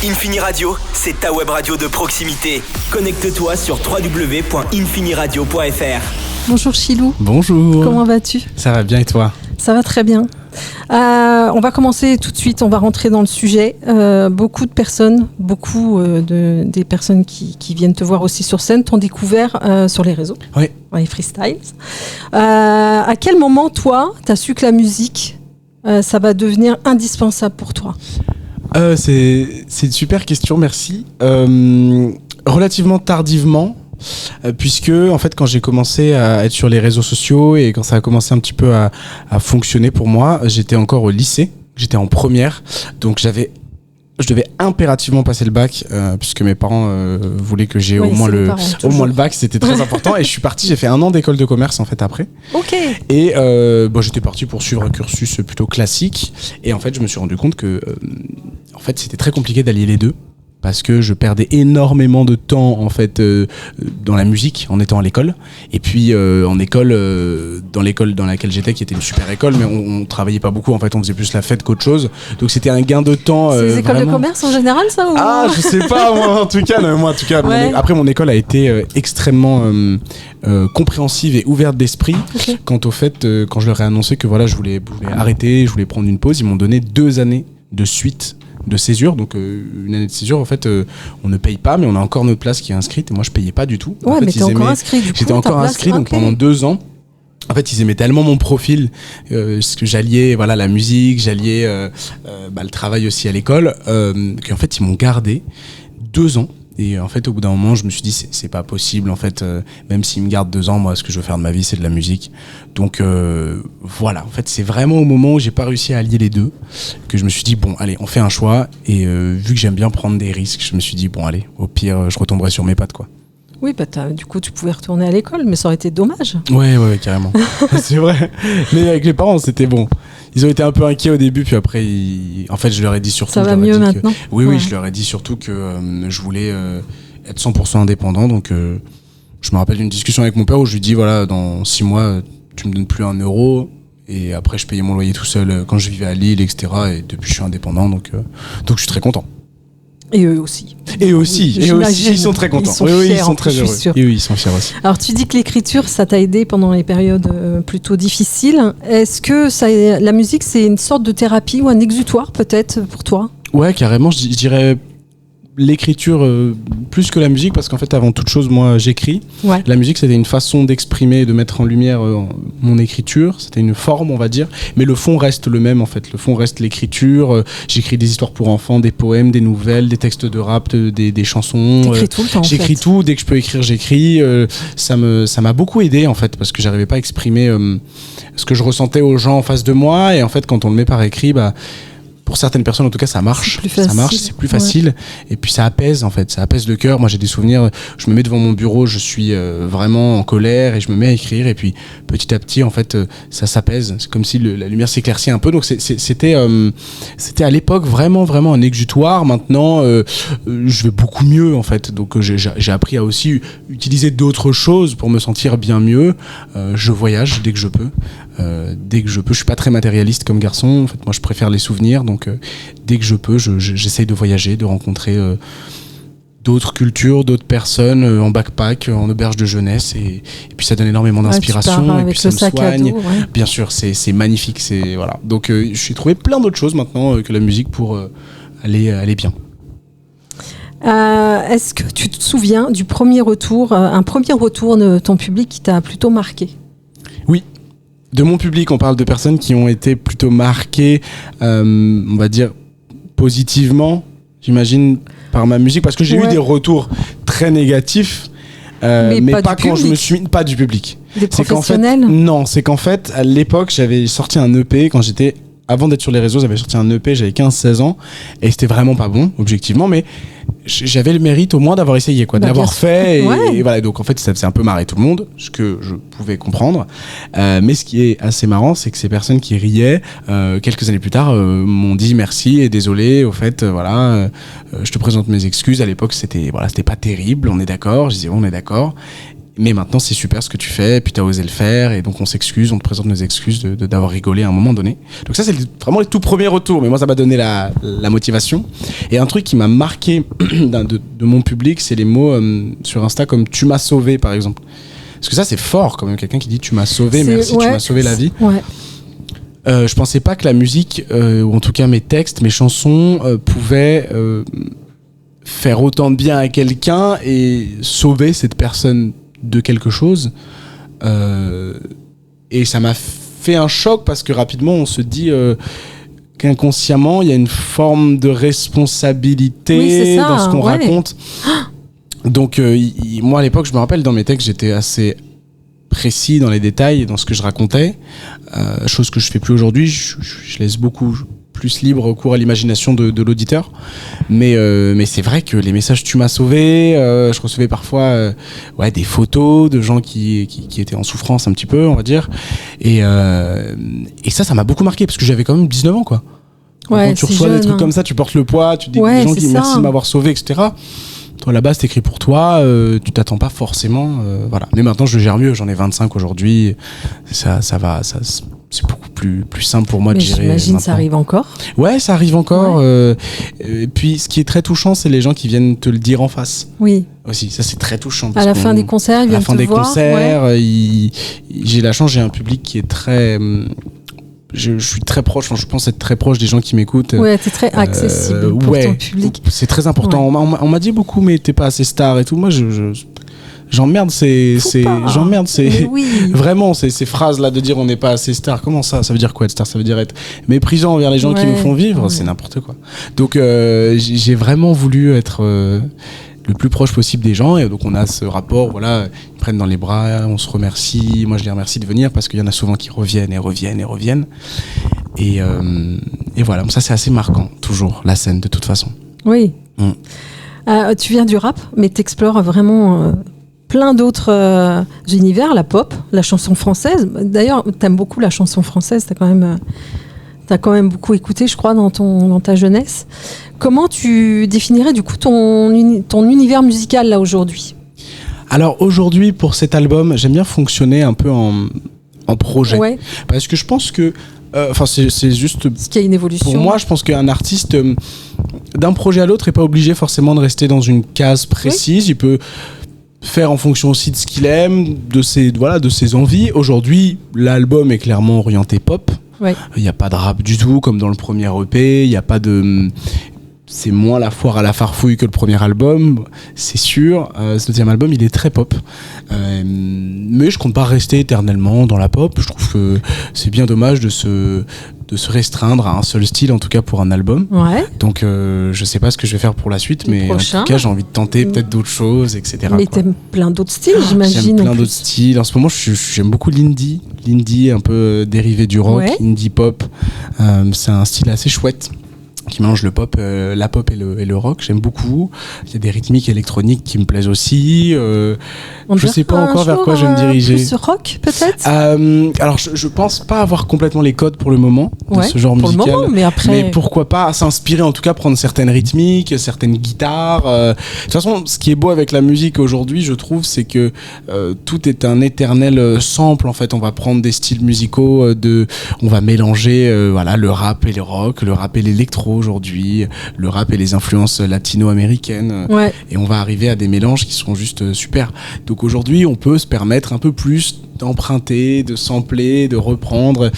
Infini Radio, c'est ta web radio de proximité. Connecte-toi sur www.infiniradio.fr. Bonjour Chilou. Bonjour. Comment vas-tu ? Ça va bien et toi ? Ça va très bien. On va commencer tout de suite, on va rentrer dans le sujet. Beaucoup de personnes, des personnes qui viennent te voir aussi sur scène t'ont découvert sur les réseaux, oui. Dans les freestyles. À quel moment, toi, tu as su que la musique, ça va devenir indispensable pour toi ? C'est une super question, merci. Relativement tardivement, puisque en fait quand j'ai commencé à être sur les réseaux sociaux et quand ça a commencé un petit peu à fonctionner pour moi, j'étais encore au lycée, j'étais en première, donc je devais impérativement passer le bac puisque mes parents voulaient que j'ai au moins le bac, c'était très important. Et je suis parti, j'ai fait 1 an d'école de commerce en fait après. Ok. Et j'étais parti pour suivre un cursus plutôt classique. Et en fait, je me suis rendu compte que en fait, c'était très compliqué d'allier les deux. Parce que je perdais énormément de temps en fait dans la musique en étant à l'école, et puis en école, dans l'école dans laquelle j'étais, qui était une super école, mais on travaillait pas beaucoup en fait, on faisait plus la fête qu'autre chose, donc c'était un gain de temps. C'est les écoles vraiment... de commerce en général, ça ou... Ah, je sais pas, moi en tout cas, ouais. Après mon école a été extrêmement compréhensive et ouverte d'esprit. Okay. Quant au fait, quand je leur ai annoncé que voilà, je voulais arrêter, je voulais prendre une pause, ils m'ont donné 2 années de suite de césure, donc une année de césure en fait on ne paye pas, mais on a encore notre place qui est inscrite, et moi je payais pas du tout. Ouais, en fait, mais t'es encore inscrit du coup. J'étais encore inscrit, donc pendant 2 ans. En fait, ils aimaient tellement mon profil, ce que j'alliais, voilà, la musique, j'alliais le travail aussi à l'école, qu'en fait ils m'ont gardé 2 ans. Et en fait, au bout d'un moment, je me suis dit, c'est pas possible. En fait, même s'ils me gardent 2 ans, moi, ce que je veux faire de ma vie, c'est de la musique. Donc, voilà. En fait, c'est vraiment au moment où j'ai pas réussi à allier les deux que je me suis dit, bon, allez, on fait un choix. Et vu que j'aime bien prendre des risques, je me suis dit, bon, allez, au pire, je retomberai sur mes pattes, quoi. Oui, du coup, tu pouvais retourner à l'école, mais ça aurait été dommage. Ouais, carrément. C'est vrai. Mais avec les parents, c'était bon. Ils ont été un peu inquiets au début, puis après, en fait, je leur ai dit surtout... Ça va mieux maintenant ? Oui, je leur ai dit surtout que je voulais être 100% indépendant. Donc, je me rappelle d'une discussion avec mon père où je lui dis, voilà, dans 6 mois, tu me donnes plus 1 euro. Et après, je payais mon loyer tout seul quand je vivais à Lille, etc. Et depuis, je suis indépendant, donc je suis très content. Et eux aussi. Et aussi, ils sont très contents. Ils sont très heureux. Et oui, ils sont fiers aussi. Alors, tu dis que l'écriture, ça t'a aidé pendant les périodes plutôt difficiles. Est-ce que la musique, c'est une sorte de thérapie ou un exutoire peut-être pour toi ? Ouais, carrément. Je dirais l'écriture plus que la musique, parce qu'en fait, avant toute chose, moi, j'écris. Ouais. La musique, c'était une façon d'exprimer et de mettre en lumière mon écriture. C'était une forme, on va dire. Mais le fond reste le même, en fait. Le fond reste l'écriture. J'écris des histoires pour enfants, des poèmes, des nouvelles, des textes de rap, des chansons. T'écris tout le temps, j'écris tout. Dès que je peux écrire, j'écris. Ça m'a beaucoup aidé, en fait, parce que j'arrivais pas à exprimer ce que je ressentais aux gens en face de moi. Et en fait, quand on le met par écrit, pour certaines personnes, en tout cas, ça marche. C'est plus facile. Ouais. Et puis, ça apaise, en fait. Ça apaise le cœur. Moi, j'ai des souvenirs. Je me mets devant mon bureau, je suis vraiment en colère et je me mets à écrire. Et puis, petit à petit, en fait, ça s'apaise. C'est comme si la lumière s'éclaircit un peu. Donc, c'était à l'époque vraiment, vraiment un exutoire. Maintenant, je vais beaucoup mieux, en fait. Donc, j'ai appris à aussi utiliser d'autres choses pour me sentir bien mieux. Je voyage dès que je peux. Je suis pas très matérialiste comme garçon. En fait, moi, je préfère les souvenirs. Donc, dès que je peux, j'essaye de voyager, de rencontrer d'autres cultures, d'autres personnes en backpack, en auberge de jeunesse, et puis ça donne énormément d'inspiration, et puis ça me soigne. Dos, ouais. Bien sûr, c'est magnifique, voilà. Donc, j'ai trouvé plein d'autres choses maintenant que la musique pour aller bien. Est-ce que tu te souviens du premier retour, un premier retour de ton public qui t'a plutôt marqué ? Oui. De mon public, on parle de personnes qui ont été plutôt marquées, on va dire, positivement, j'imagine, par ma musique, parce que j'ai eu des retours très négatifs, mais pas quand je me suis... Pas du public. Des professionnels ? C'est qu'en fait, à l'époque, j'avais sorti un EP quand j'étais... Avant d'être sur les réseaux, j'avais sorti un EP, j'avais 15-16 ans, et c'était vraiment pas bon, objectivement, mais j'avais le mérite au moins d'avoir essayé, quoi, de l'avoir fait, et voilà. Donc en fait, ça faisait un peu marrer tout le monde, ce que je pouvais comprendre. Mais ce qui est assez marrant, c'est que ces personnes qui riaient, quelques années plus tard, m'ont dit merci et désolé, au fait, je te présente mes excuses. À l'époque, c'était pas terrible, on est d'accord. Je disais, on est d'accord. Mais maintenant, c'est super ce que tu fais, et puis t'as osé le faire, et donc on s'excuse, on te présente nos excuses d'avoir rigolé à un moment donné. Donc ça, c'est vraiment les tout premiers retours, mais moi, ça m'a donné la motivation. Et un truc qui m'a marqué de mon public, c'est les mots sur Insta comme « tu m'as sauvé », par exemple. Parce que ça, c'est fort, quand même, quelqu'un qui dit « tu m'as sauvé, merci, tu m'as sauvé la vie ». Ouais. Je pensais pas que la musique, ou en tout cas mes textes, mes chansons, pouvaient faire autant de bien à quelqu'un et sauver cette personne de quelque chose. Et ça m'a fait un choc parce que rapidement on se dit qu'inconsciemment il y a une forme de responsabilité dans ce qu'on raconte. Donc moi à l'époque, je me rappelle, dans mes textes, j'étais assez précis dans les détails, dans ce que je racontais, chose que je fais plus aujourd'hui. Je laisse beaucoup plus libre cours à l'imagination de l'auditeur, mais c'est vrai que les messages tu m'as sauvé, je recevais parfois des photos de gens qui étaient en souffrance un petit peu, on va dire, et ça m'a beaucoup marqué parce que j'avais quand même 19 ans, quoi. Quand tu reçois des trucs comme ça, tu portes le poids, tu dis des gens qui merci de m'avoir sauvé, etc. Toi, là-bas, c'est écrit pour toi, tu t'attends pas forcément, voilà. Mais maintenant, je gère mieux, j'en ai 25 aujourd'hui, ça va, c'est beaucoup plus simple pour moi de gérer. J'imagine maintenant. Ça arrive encore. Ouais, ça arrive encore. Et puis, ce qui est très touchant, c'est les gens qui viennent te le dire en face. Oui. Aussi, ça c'est très touchant. À la fin des concerts, ils viennent te voir. À la fin des concerts, j'ai la chance, j'ai un public qui est très... Je suis très proche, je pense être très proche des gens qui m'écoutent. Ouais, t'es très accessible pour ton public. C'est très important. Ouais. On m'a dit beaucoup, mais t'es pas assez star et tout. Moi, j'emmerde vraiment ces phrases là de dire on n'est pas assez star. Comment ça veut dire quoi être star? Ça veut dire être méprisant envers les gens qui nous font vivre. C'est n'importe quoi. Donc j'ai vraiment voulu être le plus proche possible des gens, et donc on a ce rapport, voilà, ils prennent dans les bras, on se remercie, moi je les remercie de venir parce qu'il y en a souvent qui reviennent et voilà, ça c'est assez marquant, toujours la scène de toute façon. Oui. Tu viens du rap, mais t'explores vraiment plein d'autres univers, la pop, la chanson française. D'ailleurs, t'aimes beaucoup la chanson française, t'as quand même beaucoup écouté, je crois, dans ta jeunesse. Comment tu définirais du coup ton univers musical là aujourd'hui? Alors aujourd'hui, pour cet album, j'aime bien fonctionner un peu en projet. Ouais. Parce que je pense que c'est juste... Parce qu'il y a une évolution. Pour moi, je pense qu'un artiste, d'un projet à l'autre, n'est pas obligé forcément de rester dans une case précise. Oui. Il peut faire en fonction aussi de ce qu'il aime, de ses envies. Aujourd'hui, l'album est clairement orienté pop. Ouais. Il n'y a pas de rap du tout, comme dans le premier EP. Il n'y a pas de... C'est moins la foire à la farfouille que le premier album, c'est sûr. Ce deuxième album, il est très pop. Mais je compte pas rester éternellement dans la pop. Je trouve que c'est bien dommage de se restreindre à un seul style, en tout cas pour un album. Ouais. Donc je sais pas ce que je vais faire pour la suite, mais en tout cas j'ai envie de tenter peut-être d'autres choses, etc. Mais t'aimes plein d'autres styles, j'imagine. J'aime plein d'autres styles. En ce moment, j'aime beaucoup l'indie un peu dérivé du rock, indie pop. C'est un style assez chouette qui mélange le pop, la pop et le rock. J'aime beaucoup. Il y a des rythmiques électroniques qui me plaisent aussi. Je sais pas encore vers quoi je vais me diriger. Plus rock, peut-être. Alors, je pense pas avoir complètement les codes pour le moment de ce genre musical. Le moment, mais pourquoi pas s'inspirer, en tout cas prendre certaines rythmiques, certaines guitares. De toute façon, ce qui est beau avec la musique aujourd'hui, je trouve, c'est que tout est un éternel sample. En fait, on va prendre des styles musicaux, on va mélanger, le rap et le rock, le rap et l'électro aujourd'hui, le rap et les influences latino-américaines, et on va arriver à des mélanges qui seront juste super. Donc aujourd'hui, on peut se permettre un peu plus d'emprunter, de sampler, de reprendre,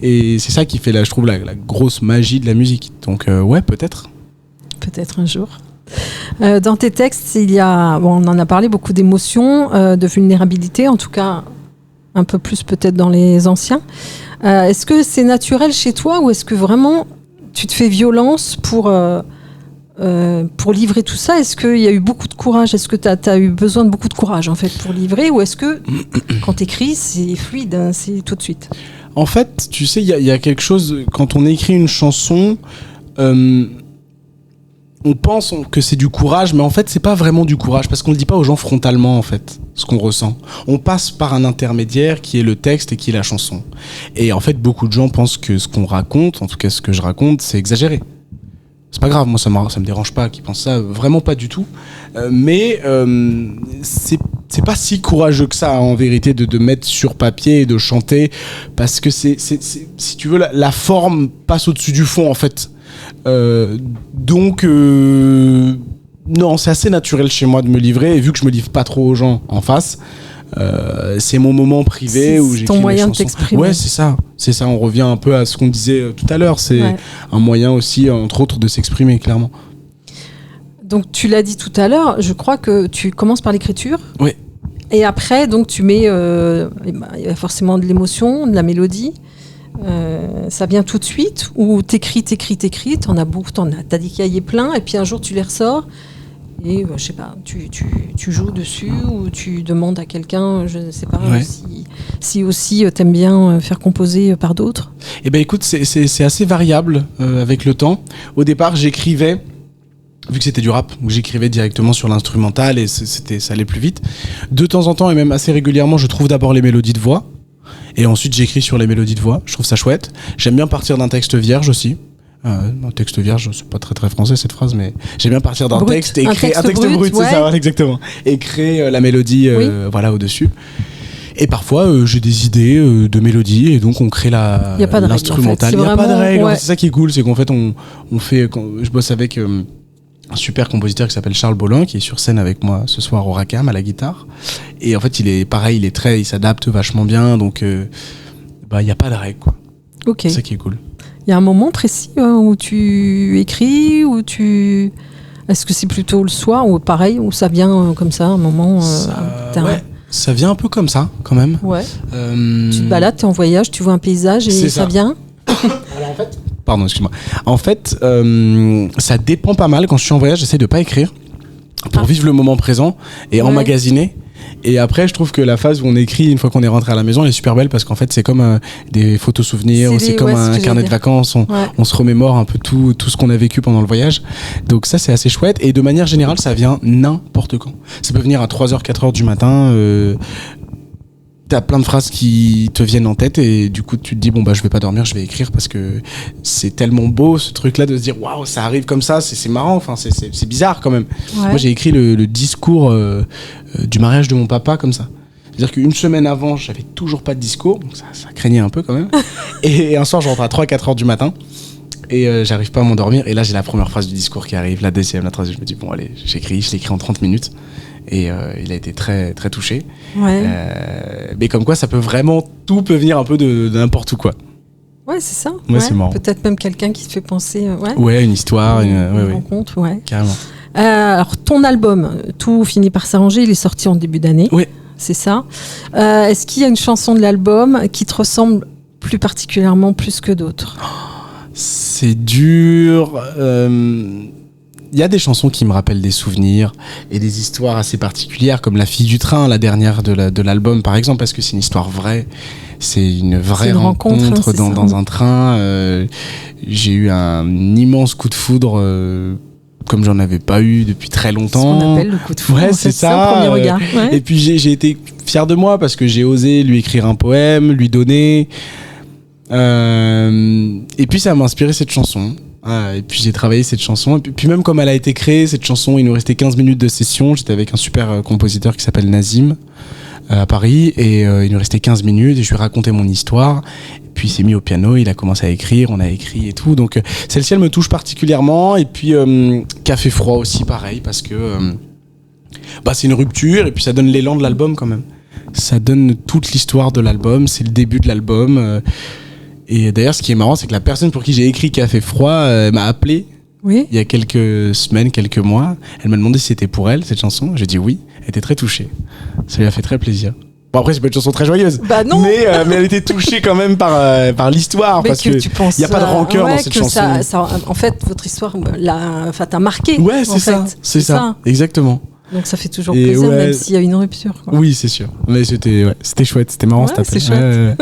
et c'est ça qui fait, je trouve, la grosse magie de la musique. Donc peut-être un jour. Dans tes textes, il y a, on en a parlé, beaucoup d'émotions, de vulnérabilité, en tout cas un peu plus peut-être dans les anciens. Est-ce que c'est naturel chez toi, ou est-ce que vraiment tu te fais violence pour livrer tout ça? Est-ce qu'il y a eu beaucoup de courage? Est-ce que tu as eu besoin de beaucoup de courage en fait pour livrer, ou est-ce que quand tu écris c'est fluide, hein, c'est tout de suite? En fait, tu sais, il y a quelque chose, quand on écrit une chanson, on pense que c'est du courage, mais en fait c'est pas vraiment du courage, parce qu'on le dit pas aux gens frontalement, en fait, ce qu'on ressent. On passe par un intermédiaire qui est le texte et qui est la chanson. Et en fait, beaucoup de gens pensent que ce qu'on raconte, en tout cas ce que je raconte, c'est exagéré. C'est pas grave, moi ça me dérange pas qu'ils pensent ça, vraiment pas du tout. Mais c'est pas si courageux que ça en vérité de mettre sur papier et de chanter, parce que c'est si tu veux la forme passe au-dessus du fond en fait. Donc non, c'est assez naturel chez moi de me livrer, et vu que je me livre pas trop aux gens en face, c'est mon moment privé où j'écris ton moyen mes de chansons. t'exprimer. Ouais, c'est ça, on revient un peu à ce qu'on disait tout à l'heure, c'est un moyen aussi entre autres de s'exprimer clairement. Donc tu l'as dit tout à l'heure, je crois que tu commences par l'écriture. Oui. Et après, donc tu mets, il y a forcément de l'émotion, de la mélodie. Ça vient tout de suite, ou t'écris, t'en as beaucoup, t'as des cahiers pleins, et puis un jour tu les ressors, et je sais pas, tu joues dessus, ou tu demandes à quelqu'un, je ne sais pas, si aussi t'aimes bien faire composer par d'autres. Eh ben écoute, c'est assez variable avec le temps. Au départ, j'écrivais, vu que c'était du rap, où j'écrivais directement sur l'instrumental, et ça allait plus vite. De temps en temps, et même assez régulièrement, je trouve d'abord les mélodies de voix, et ensuite j'écris sur les mélodies de voix. Je trouve ça chouette. J'aime bien partir d'un texte vierge aussi. Un texte vierge, c'est pas très très français cette phrase, mais j'aime bien partir d'un texte et créer un texte brut, c'est ça, voilà, exactement, et créer la mélodie voilà, au-dessus. Et parfois j'ai des idées de mélodie, et donc on crée l'instrumental. Il n'y a pas de règle, c'est ça qui est cool, c'est qu'en fait on fait, je bosse avec un super compositeur qui s'appelle Charles Bolin, qui est sur scène avec moi ce soir au Racam à la guitare, et en fait il est pareil, il s'adapte vachement bien, donc il n'y a pas de règle, quoi. Okay. C'est ça qui est cool. Il y a un moment précis où tu écris, est-ce que c'est plutôt le soir, ou pareil, où ça vient comme ça, un moment ça vient un peu comme ça, quand même. Ouais. Tu te balades, t'es en voyage, tu vois un paysage, et ça vient. Alors en fait... Pardon, excuse-moi. En fait, ça dépend pas mal. Quand je suis en voyage, j'essaie de pas écrire pour vivre le moment présent et emmagasiner. Et après, je trouve que la phase où on écrit une fois qu'on est rentré à la maison, elle est super belle, parce qu'en fait, c'est comme des photos souvenirs, c'est comme un carnet de vacances. On se remémore un peu tout ce qu'on a vécu pendant le voyage. Donc ça, c'est assez chouette. Et de manière générale, ça vient n'importe quand. Ça peut venir à 3h, 4h du matin. T'as plein de phrases qui te viennent en tête, et du coup tu te dis je vais pas dormir, je vais écrire, parce que c'est tellement beau ce truc là de se dire waouh, ça arrive comme ça, c'est marrant, enfin c'est bizarre quand même. Moi j'ai écrit le discours du mariage de mon papa comme ça. C'est-à-dire qu'une semaine avant, j'avais toujours pas de discours, donc ça craignait un peu quand même. Et un soir, je rentre à 3-4 heures du matin, et j'arrive pas à m'endormir, et là j'ai la première phrase du discours qui arrive, la deuxième, la troisième, je me dis bon allez, je l'écris en 30 minutes. Et il a été très très touché. Mais comme quoi, ça peut vraiment, tout peut venir un peu de n'importe où, quoi. Ouais, c'est ça. C'est marrant. Peut-être même quelqu'un qui te fait penser. Une histoire, une rencontre, carrément. Alors, ton album, Tout finit par s'arranger, il est sorti en début d'année. Oui. C'est ça. Est-ce qu'il y a une chanson de l'album qui te ressemble plus particulièrement, plus que d'autres ? C'est dur. Il y a des chansons qui me rappellent des souvenirs et des histoires assez particulières, comme La fille du train, la dernière de l'album par exemple, parce que c'est une histoire vraie. C'est une vraie rencontre dans un train. J'ai eu un immense coup de foudre comme j'en avais pas eu depuis très longtemps. Ce qu'on appelle le coup de foudre. Ouais, c'est ça. Premier regard. Et puis j'ai été fier de moi parce que j'ai osé lui écrire un poème, lui donner. Et puis ça m'a inspiré cette chanson. Et puis j'ai travaillé cette chanson, et puis même comme elle a été créée, cette chanson, il nous restait 15 minutes de session. J'étais avec un super compositeur qui s'appelle Nazim à Paris, et il nous restait 15 minutes, et je lui ai raconté mon histoire, et puis il s'est mis au piano, il a commencé à écrire, on a écrit et tout. Donc celle-ci, elle me touche particulièrement. Et puis Café froid aussi, pareil, parce que c'est une rupture, et puis ça donne l'élan de l'album quand même. Ça donne toute l'histoire de l'album, c'est le début de l'album. Et d'ailleurs, ce qui est marrant, c'est que la personne pour qui j'ai écrit Café froid m'a appelé il y a quelques semaines, quelques mois. Elle m'a demandé si c'était pour elle, cette chanson. J'ai dit oui. Elle était très touchée. Ça lui a fait très plaisir. Bon, après, c'est pas une chanson très joyeuse. Non. Mais elle était touchée quand même par l'histoire. Mais parce que il n'y a pas de rancœur dans cette chanson. En fait, votre histoire t'a marqué. Ouais, c'est ça. C'est ça. Exactement. Donc ça fait toujours plaisir, même s'il y a une rupture, quoi. Oui, c'est sûr. Mais c'était chouette. C'était marrant, cette c'est chouette.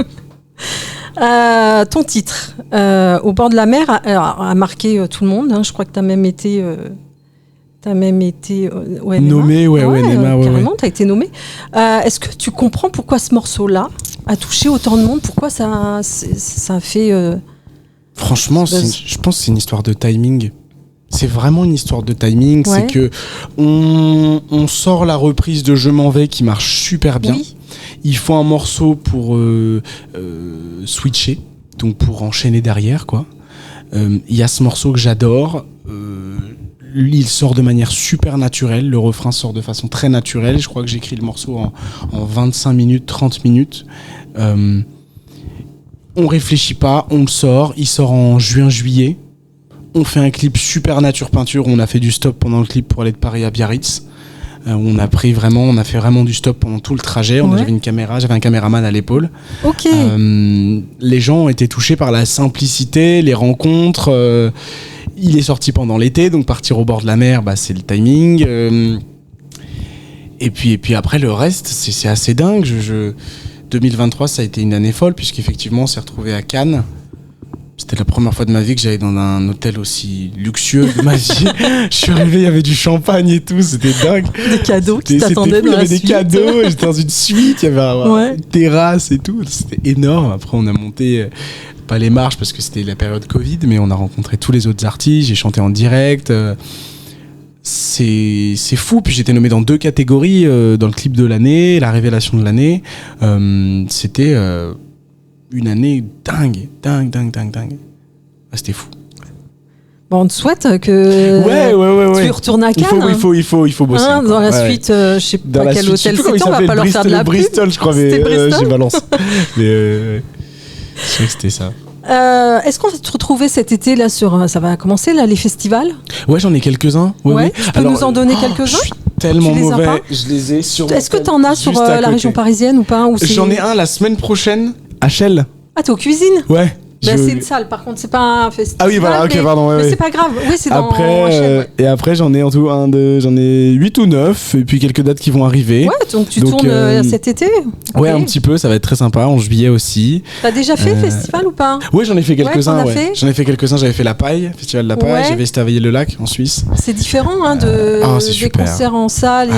Ton titre, Au bord de la mer, a marqué tout le monde. Je crois que tu as même été au NMA. Nommé, au NMA. Carrément, tu as été nommé. Est-ce que tu comprends pourquoi ce morceau-là a touché autant de monde ? Pourquoi ça a fait... Franchement, je pense que c'est une histoire de timing. C'est vraiment une histoire de timing. Ouais. C'est que on sort la reprise de Je m'en vais qui marche super bien. Oui. Il faut un morceau pour switcher, donc pour enchaîner derrière, quoi. Il y a ce morceau que j'adore. Lui, il sort de manière super naturelle. Le refrain sort de façon très naturelle. Je crois que j'écris le morceau en 25 minutes, 30 minutes. On réfléchit pas, on le sort. Il sort en juin-juillet. On fait un clip super nature peinture. On a fait du stop pendant le clip pour aller de Paris à Biarritz. On a fait vraiment du stop pendant tout le trajet. J'avais une caméra, j'avais un caméraman à l'épaule. Ok. Les gens ont été touchés par la simplicité, les rencontres. Il est sorti pendant l'été, donc partir au bord de la mer, c'est le timing. Et puis après le reste, c'est assez dingue. 2023, ça a été une année folle puisqu'effectivement, on s'est retrouvé à Cannes. C'était la première fois de ma vie que j'allais dans un hôtel aussi luxueux de ma vie. Je suis arrivé, il y avait du champagne et tout, c'était dingue. Des cadeaux qui t'attendaient dans la suite. Il y avait des cadeaux, j'étais dans une suite, il y avait une terrasse et tout. C'était énorme. Après, on a monté, pas les marches parce que c'était la période Covid, mais on a rencontré tous les autres artistes, j'ai chanté en direct. C'est fou. Puis j'étais nommé dans 2 catégories dans le clip de l'année, la révélation de l'année. C'était... une année dingue. C'était fou. Bon, on te souhaite que tu retournes à Cannes. Il faut bosser. Dans la suite, je sais pas quel hôtel c'était, on va pas leur faire de la pub. Bristol, je crois, mais j'ai balancé. Mais je sais que c'était ça. Est-ce qu'on va te retrouver cet été là ça va commencer là les festivals? Ouais, j'en ai quelques-uns. Ouais. Tu peux nous en donner quelques-uns? Je suis tellement mauvais. Je les ai sur. Est-ce que t'en as sur la région parisienne ou pas? J'en ai un la semaine prochaine. À Chelles. Ah, t'es aux cuisines? Ouais. C'est une salle, par contre, c'est pas un festival. Ah oui, voilà, ok, pardon. Mais c'est pas grave. Oui, c'est après, dans Chelles. Et après, j'en ai en tout j'en ai 8 ou 9, et puis quelques dates qui vont arriver. Ouais, donc tu tournes cet été? Ouais, un petit peu, ça va être très sympa, en juillet aussi. T'as déjà fait festival ou pas? Ouais, j'en ai fait quelques-uns, J'en ai fait quelques-uns, j'avais fait La Paille, Festival de la Paille, j'avais Estavayer-le-Lac en Suisse. C'est différent des concerts en salle.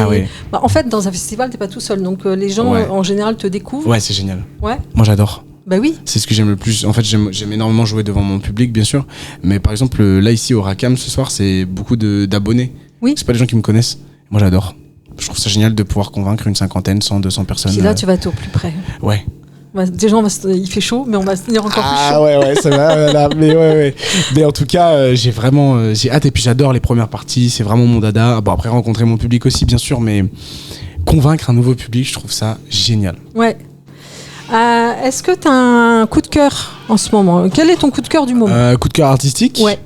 En fait, dans un festival, t'es pas tout seul, donc les gens en général te découvrent. Ouais, c'est génial. Ouais. Moi, j'adore. Bah oui. C'est ce que j'aime le plus. En fait, j'aime énormément jouer devant mon public, bien sûr. Mais par exemple, là, ici, au Racam, ce soir, c'est beaucoup d'abonnés. Oui. C'est pas des gens qui me connaissent. Moi, j'adore. Je trouve ça génial de pouvoir convaincre une 50, 100, 200 personnes. Puis là, tu vas être au plus près. Ouais. Déjà, il fait chaud, mais on va se tenir encore plus chaud. Ah ouais, ça va. Là, mais en tout cas, j'ai hâte. Et puis, j'adore les premières parties. C'est vraiment mon dada. Bon, après, rencontrer mon public aussi, bien sûr. Mais convaincre un nouveau public, je trouve ça génial. Ouais. Est-ce que tu as un coup de cœur en ce moment? Quel est ton coup de cœur du moment? Coup de cœur artistique? Ouais.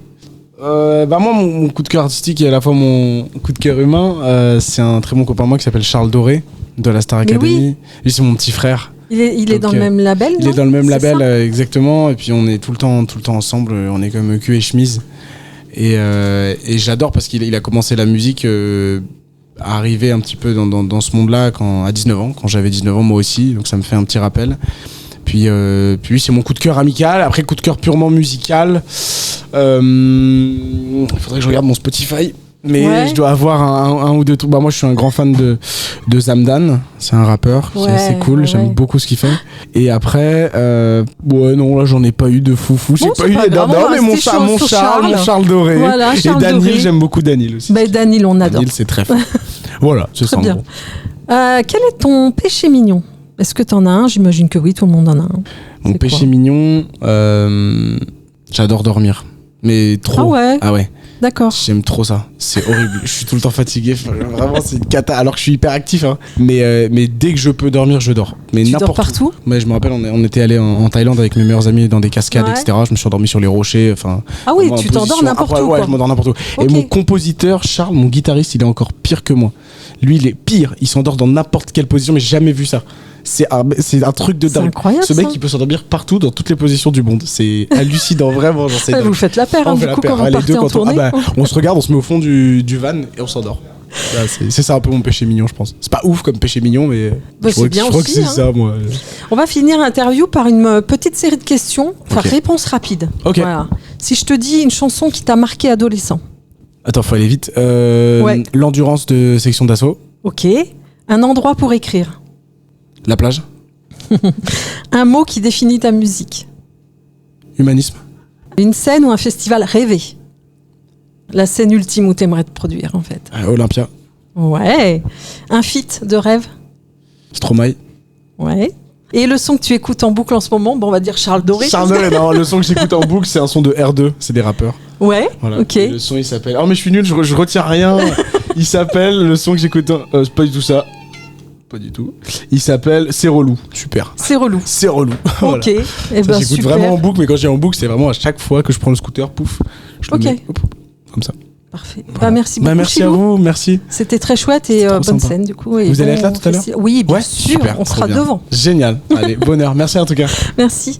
Moi, mon coup de cœur artistique et à la fois mon coup de cœur humain, c'est un très bon copain à moi qui s'appelle Charles Doré de la Star Academy. Oui. Lui, c'est mon petit frère. Il est dans le même label? Il est dans le même label, exactement. Et puis on est tout le temps ensemble. On est comme cul et chemise. Et j'adore parce qu'il a commencé la musique. À arriver un petit peu dans ce monde-là à 19 ans, quand j'avais 19 ans moi aussi, donc ça me fait un petit rappel. Puis c'est mon coup de cœur amical. Après, coup de cœur purement musical, il faudrait que je regarde mon Spotify, mais je dois avoir un ou deux trucs. Moi, je suis un grand fan de Zamdan, c'est un rappeur, c'est assez cool, j'aime beaucoup ce qu'il fait. Et après, non, là, j'en ai pas eu de foufou. J'ai pas eu mais mon Charles Doré. Voilà, et Daniel, j'aime beaucoup Daniel aussi. Daniel, on adore. Daniel, c'est très fort. Voilà, c'est ça. Bien. Quel est ton péché mignon? Est-ce que t'en as un? J'imagine que oui, tout le monde en a un. Mon péché mignon, j'adore dormir. Mais trop. Ah ouais. D'accord. J'aime trop ça. C'est horrible. Je suis tout le temps fatigué. Vraiment, c'est une cata. Alors que je suis hyper actif. Hein. Mais dès que je peux dormir, je dors. Mais tu n'importe dors partout? Ouais, je me rappelle, on était allé en Thaïlande avec mes meilleurs amis dans des cascades, etc. Je me suis endormi sur les rochers. Ah oui, tu t'endors n'importe où. Ouais, je m'endors n'importe où. Okay. Et mon compositeur, Charles, mon guitariste, il est encore pire que moi. Lui, il est pire. Il s'endort dans n'importe quelle position, mais j'ai jamais vu ça. C'est un truc de dingue. C'est incroyable. Ce mec, il peut s'endormir partout, dans toutes les positions du monde. C'est hallucinant, vraiment. Vous faites la paire, du coup, quand vous partez en tournée. On se regarde, on se met au fond du van et on s'endort. C'est ça un peu mon péché mignon, je pense. C'est pas ouf comme péché mignon, mais je crois que c'est ça, moi. On va finir l'interview par une petite série de questions, réponse rapide. Ok. Voilà. Si je te dis une chanson qui t'a marqué adolescent. Attends, faut aller vite. L'endurance de Section d'Assaut. Ok. Un endroit pour écrire. La plage. Un mot qui définit ta musique. Humanisme. Une scène ou un festival rêvé. La scène ultime où t'aimerais te produire, en fait. Olympia. Ouais. Un feat de rêve. Stromae. Ouais. Et le son que tu écoutes en boucle en ce moment, bon, on va dire Charles Doré. Charles Doré, non, le son que j'écoute en boucle, c'est un son de R2, c'est des rappeurs. Ouais, Voilà. ok. Et le son, il s'appelle... Oh, mais je suis nul, je retiens rien. Il s'appelle, le son que j'écoute... c'est pas du tout ça. Pas du tout. Il s'appelle C'est relou. Super. C'est relou. C'est relou. Voilà. Ok. Et Ça, ben j'écoute super. vraiment en boucle, mais quand j'ai en boucle, c'est vraiment à chaque fois que je prends le scooter, pouf, je le Ok. mets, hop, comme ça. Parfait. Voilà. Bah, merci beaucoup. Merci à Chilou. vous, merci. C'était très chouette et C'était trop bonne sympa. scène du coup. Et Vous allez bon être là tout à l'heure festival. Oui, bien sûr. super, On trop sera bien. devant. Génial. Allez, bonheur. Merci en tout cas. Merci.